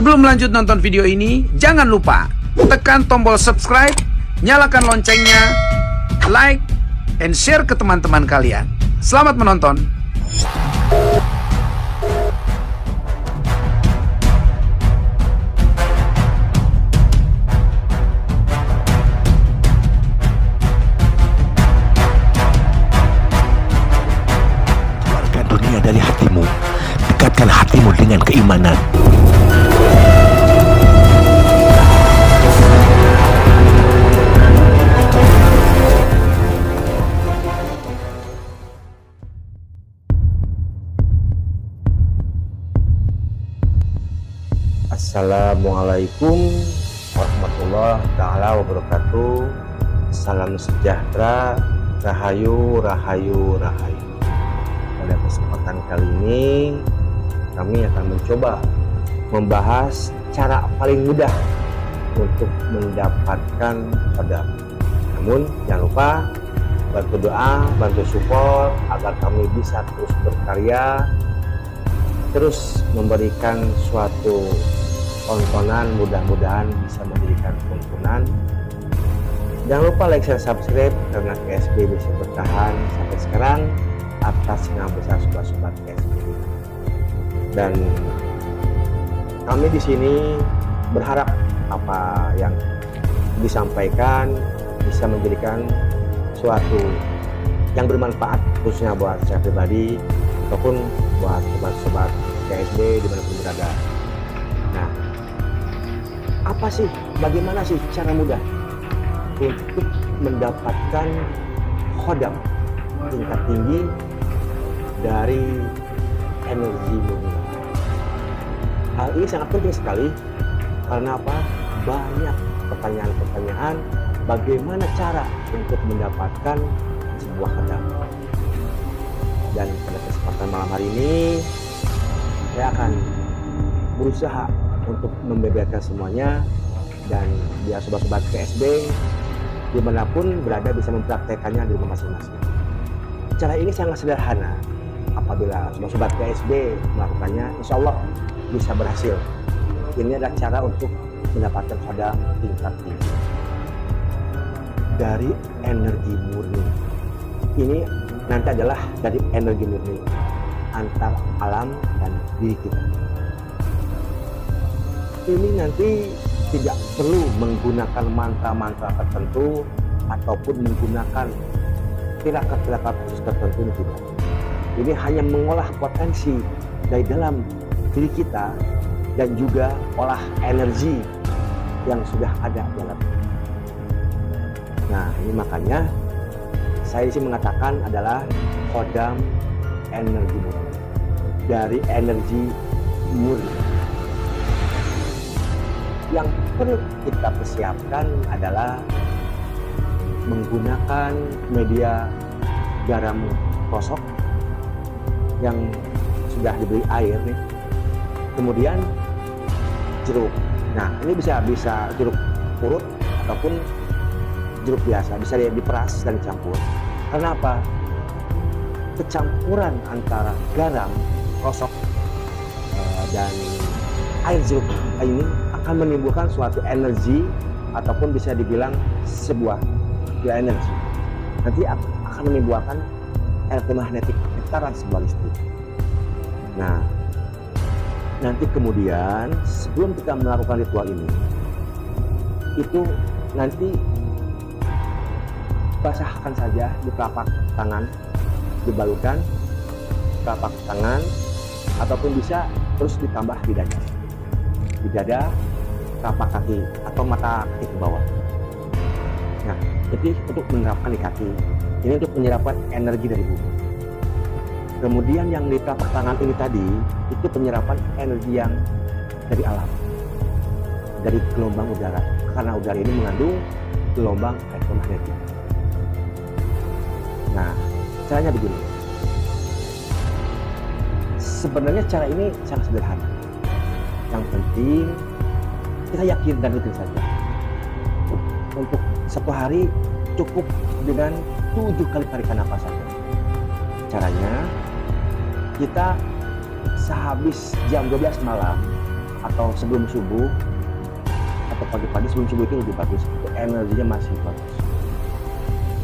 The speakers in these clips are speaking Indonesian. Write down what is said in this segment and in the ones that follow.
Sebelum lanjut nonton video ini, jangan lupa tekan tombol subscribe, nyalakan loncengnya, like, and share ke teman-teman kalian. Selamat menonton. Keluarkan dunia dari hatimu. Dekatkan hatimu dengan keimanan. Assalamualaikum warahmatullahi ta'ala wabarakatuh. Salam sejahtera, rahayu, rahayu, rahayu. Pada kesempatan kali ini kami akan mencoba membahas cara paling mudah untuk mendapatkan qadam. Namun jangan lupa bantu doa, bantu support agar kami bisa terus berkarya, terus memberikan suatu tontonan, mudah-mudahan bisa menjadikan tontonan. Jangan lupa like dan subscribe karena KSB bisa bertahan sampai sekarang atas nama besar sobat-sobat KSB. Dan kami di sini berharap apa yang disampaikan bisa menjadikan suatu yang bermanfaat khususnya buat saya pribadi ataupun buat sobat-sobat KSB dimanapun berada. Nah, apa sih, bagaimana sih cara mudah untuk mendapatkan khodam tingkat tinggi dari energi murni? Hal ini sangat penting sekali karena apa? Banyak pertanyaan-pertanyaan bagaimana cara untuk mendapatkan sebuah khodam. Dan pada kesempatan malam hari ini saya akan berusaha untuk membeberkan semuanya, dan biar sobat-sobat KSB dimanapun berada bisa mempraktekannya di rumah masing-masing. Cara ini sangat sederhana. Apabila sobat-sobat KSB melakukannya, insya Allah bisa berhasil. Ini adalah cara untuk mendapatkan qadam tingkat tinggi dari energi murni. Ini nanti adalah dari energi murni antar alam dan diri kita. Ini nanti tidak perlu menggunakan mantra-mantra tertentu ataupun menggunakan tirakat-tirakat khusus tertentu, tidak. Ini hanya mengolah potensi dari dalam diri kita dan juga olah energi yang sudah ada dalam. Nah, ini makanya saya disini mengatakan adalah qadam energi murni, dari energi murni. Yang perlu kita persiapkan adalah menggunakan media garam kosong yang sudah diberi air nih. Kemudian jeruk. Nah, ini bisa jeruk purut ataupun jeruk biasa, bisa diperas dan dicampur. Karena apa? Kecampuran antara garam kosong dan air jeruk ini akan menimbulkan suatu energi ataupun bisa dibilang sebuah energi. Nanti akan menimbulkan elektromagnetik getaran sebuah listrik. Nah, nanti kemudian sebelum kita melakukan ritual ini, itu nanti basahkan saja di telapak tangan, dibalurkan telapak tangan, ataupun bisa terus ditambah di dada. Di dada, telapak kaki atau mata kaki ke bawah. Nah, jadi untuk menerapkan di kaki, ini untuk menyerapkan energi dari bumi. Kemudian yang di telapak tangan ini tadi, itu penyerapan energi yang dari alam, dari gelombang udara. Karena udara ini mengandung gelombang elektromagnetik. Nah, caranya begini. Sebenarnya cara ini sangat sederhana. Yang penting kita yakin dan rutin saja. Untuk satu hari cukup dengan 7 kali tarikan nafas saja. Caranya kita sehabis jam 12 malam atau sebelum subuh atau pagi-pagi sebelum subuh itu lebih bagus, itu energinya masih bagus.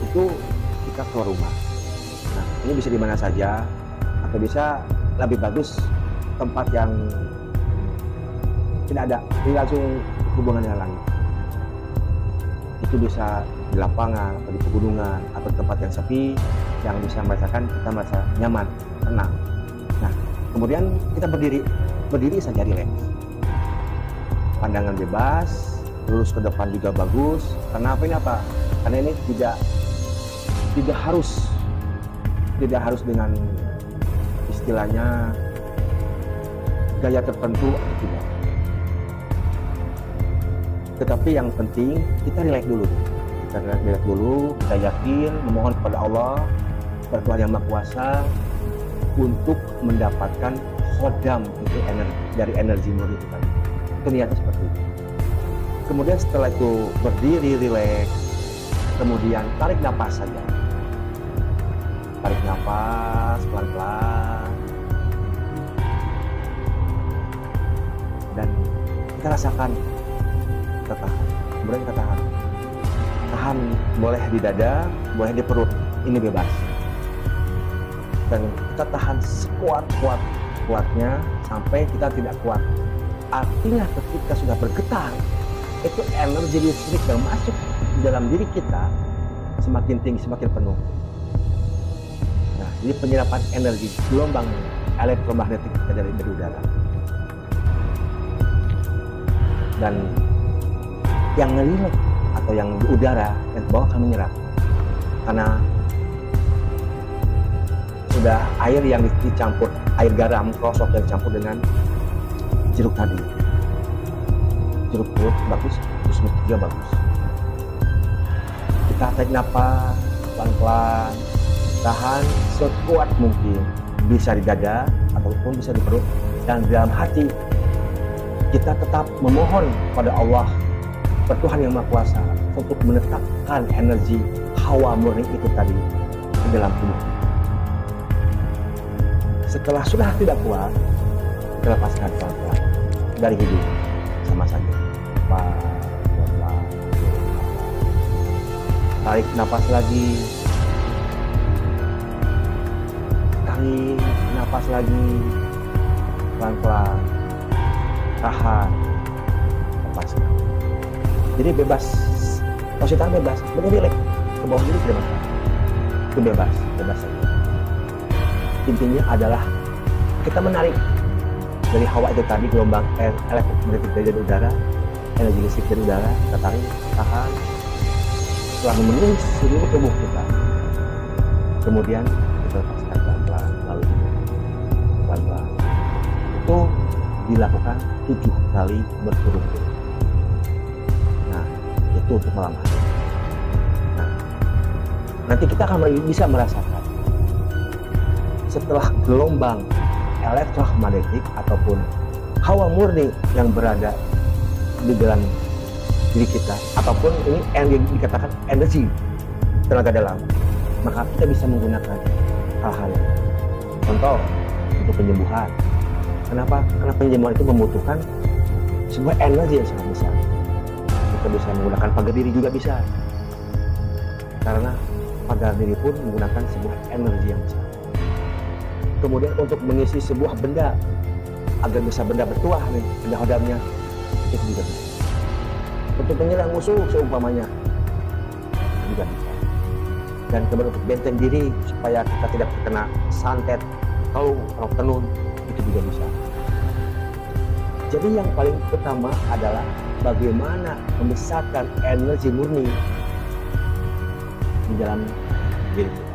Itu kita keluar rumah. Nah, ini bisa di mana saja, atau bisa lebih bagus tempat yang tidak ada langsung hubungan dengan langit. Itu bisa di lapangan atau di pegunungan atau di tempat yang sepi, yang bisa merasakan kita merasa nyaman, tenang. Nah, kemudian kita berdiri saja, rileks. Pandangan bebas, lurus ke depan juga bagus. Karena apa? Karena ini tidak harus dengan istilahnya gaya tertentu atau tidak. Tetapi yang penting kita relax dulu. Kita yakin, memohon kepada Allah, kepada Tuhan Yang Maha Kuasa untuk mendapatkan khodam itu dari energi murni itu tadi. Itu niatnya seperti itu. Kemudian setelah itu berdiri, relax, kemudian tarik nafas saja. Tarik nafas pelan-pelan. Dan kita rasakan, kita tahan. Kemudian kita tahan. Tahan boleh di dada, boleh di perut. Ini bebas. Dan kita tahan sekuat-kuatnya sampai kita tidak kuat. Artinya ketika sudah bergetar, itu energi listrik yang masuk di dalam diri kita semakin tinggi, semakin penuh. Nah, ini penyerapan energi gelombang elektromagnetik dari udara. Dan yang ngerilek atau yang di udara yang ke bawah akan menyerap, karena sudah air yang dicampur, air garam krosok yang dicampur dengan jeruk tadi. Jeruk purut bagus, terus juga bagus. Kita tarik nafas pelan-pelan, tahan sekuat mungkin, bisa di dada ataupun bisa di perut, dan dalam hati kita tetap memohon pada Allah, Tuhan Yang Maha Kuasa, untuk menetapkan energi hawa murni itu tadi di dalam tubuh kita. Setelah sudah tidak kuat, kita lepaskan pelan-pelan dari hidup, sama saja. Pelan-pelan. Tarik nafas lagi. Tarik nafas lagi. Pelan-pelan. Tahan. Lepaskan. Jadi bebas. Posisi tangan bebas. Benar relax. Ke bawah diri tidak masalah. Itu bebas saja. Intinya adalah kita menarik dari hawa itu tadi, gelombang elektromagnetik dari udara, energi listrik dari udara, kita tarik, tahan, setelah memenuhi seluruh tubuh kita. Kemudian kita lepaskan pelan-pelan, lalu pelan-pelan. Itu dilakukan 7 kali berturut-turut. Nah, itu untuk malam hari. Nah, nanti kita akan bisa merasakan setelah gelombang elektromagnetik ataupun hawa murni yang berada di dalam diri kita, ataupun ini yang dikatakan energi tenaga dalam, maka kita bisa menggunakan hal-hal yang lain. Contoh untuk penyembuhan. Kenapa? Karena penyembuhan itu membutuhkan sebuah energi yang sangat besar. Kita bisa menggunakan pagar diri juga bisa, karena pagar diri pun menggunakan sebuah energi yang besar. Kemudian untuk mengisi sebuah benda agar bisa benda bertuah nih, benda hodamnya, itu juga bisa. Untuk menyerang musuh seumpamanya juga bisa. Dan kemudian untuk benteng diri supaya kita tidak terkena santet atau rok tenun, itu juga bisa. Jadi yang paling utama adalah bagaimana membesarkan energi murni di dalam diri kita.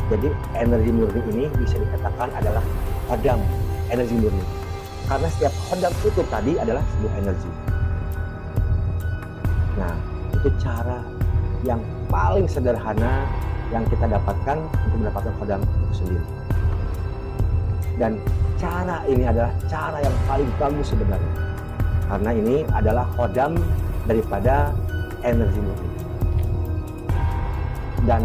Jadi energi murni ini bisa dikatakan adalah khodam energi murni. Karena setiap khodam itu tadi adalah sebuah energi. Nah, itu cara yang paling sederhana yang kita dapatkan untuk mendapatkan khodam itu sendiri. Dan cara ini adalah cara yang paling bagus sebenarnya. Karena ini adalah khodam daripada energi murni. Dan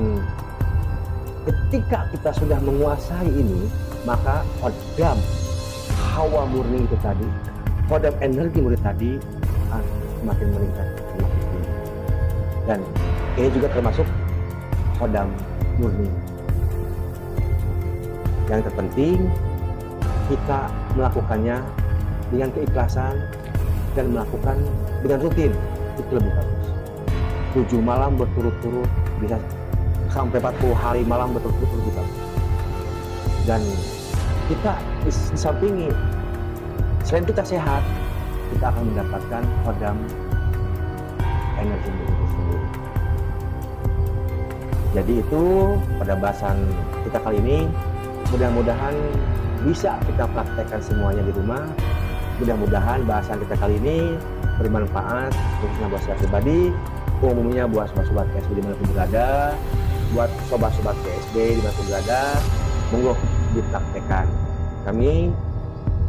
ketika kita sudah menguasai ini, maka khodam hawa murni itu tadi kodam energi murid tadi semakin meningkat, semakin tinggi. Dan ini juga termasuk kodam murni. Yang terpenting kita melakukannya dengan keikhlasan dan melakukan dengan rutin, itu lebih bagus. 7 malam berturut-turut, bisa sampai 40 hari malam berturut-turut lebih bagus. Dan kita disampingi, selain kita sehat, kita akan mendapatkan kodam energi itu sendiri. Jadi itu pada bahasan kita kali ini, mudah-mudahan bisa kita praktekkan semuanya di rumah. Mudah-mudahan bahasan kita kali ini bermanfaat khususnya buat saya pribadi, umumnya buat sobat-sobat KSB dimanapun berada, buat sobat-sobat KSB dimanapun berada, monggo dipraktekkan. Kami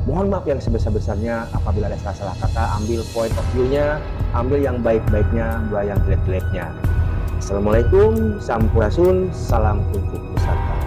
mohon maaf yang sebesar-besarnya apabila ada salah-salah kata, ambil point of view-nya, ambil yang baik-baiknya, buang yang jelek-jeleknya. Assalamualaikum, sampurasun, salam kuncup Nusantara.